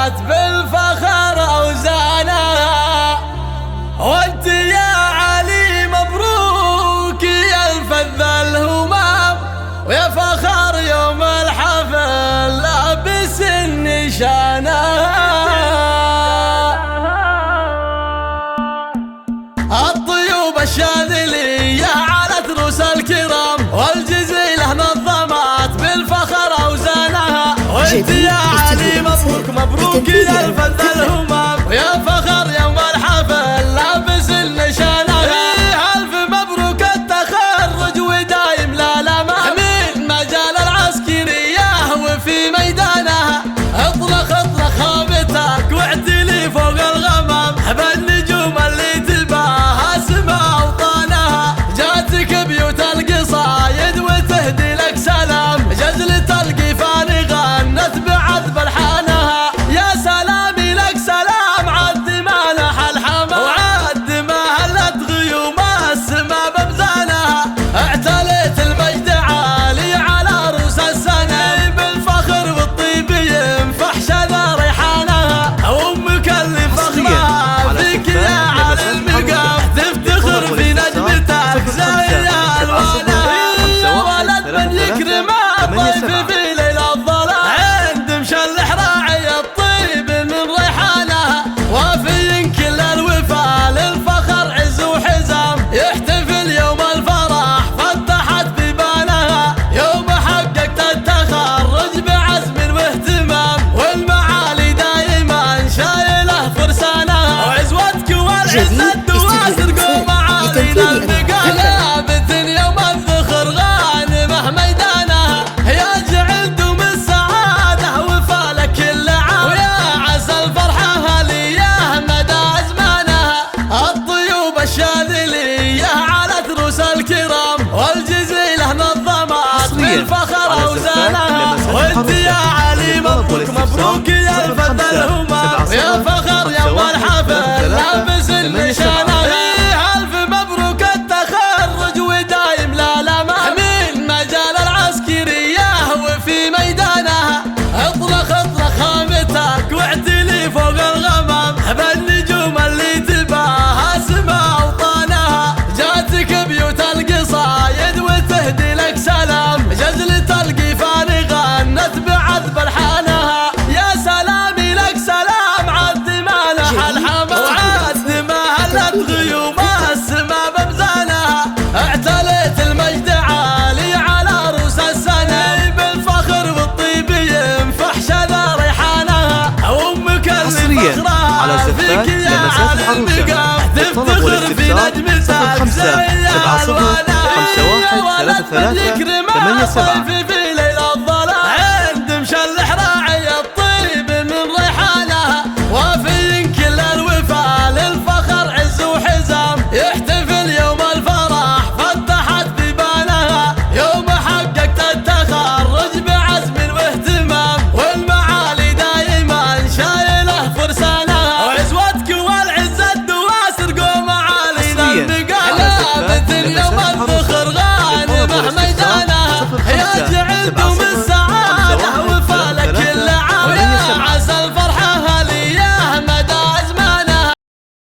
النظمات بالفخر أوزانها، وانت يا علي مبروك يا الفذ الهمام، ويا فخر يوم الحفل لابس النشانة. الطيوب الشاذلية على تروس الكرام، والجزيلة نظمات بالفخر أوزانها، وانت يا علي مبروك مبروك يا الفذ الهمام، ويا فخر يوم الحفل لابس النشانة. ألف مبروك التخرج ودايم لا لمام، من مجال العسكرية وفي ميدانها، اطلق خامتك واعتلي فوق الغمام، بالنجوم اللي تباها سما أوطانها، جاتك بيوت القصايد وتهدي لك سلام، جزلة القيفان غنت بعذب الحانها، يا سلامي لك سلام عد ما لح الحمام، وعد ما هلت غيوم السما بمزانها، اعتليت المجد عالي على رؤوس السنة، بالفخر والطيب ينفح شذا ريحانها، وامك اللي فخرها فيك يا على المقام، تفتخر في نجمتك زي الوانها، ولد من يكرم الضيف في ليل الظلام، عند مشلح راعي الطيب من ريحانها، وفي كل الوفا للفخر عز وحزام، يحتفل يوم الفرح فتحت بيبانها، يوم حققت التخرج بعزم واهتمام، والمعالي دايما شايله فرسانها، وعزوتك والعز الدواسر قوم علينا المقام، لابت يوم الذخر غانمه ميدانها، يا جعل دوم السعاده وفا لك كل عام، ويا عسى الفرحه هليه مدى ازمانها، الطيوب الشاذليه على تروس الكرام، والجزيله نظمات بالفخر اوزانها، وانت يا علي مبروك مبروك يا الفذ الهمام، ويا فخر يوم الحفل لابس النشانة. ألف مبروك التخرج ودايم لا لمام، من مجال العسكرية وفي ميدانها، اطلق خامتك واعتلي فوق الغمام، بالنجوم اللي تباها سما أوطانها، جاتك بيوت القصايد وتهدي لك سلام، جزلة القيفان غنت بعذب الحانها، يا سلامي لك سلام عد ما لح الحمام، وعد ما هلت غيوم السما بمزانها، اعتليت المجد عالي على رؤوس السنة، بالفخر والطيب ينفح شذا ريحانها، وامك اللي فخرها فيك يا على المقام، تفتخر في نجمتك زي الوانها، يا ولد من يكرم الضيف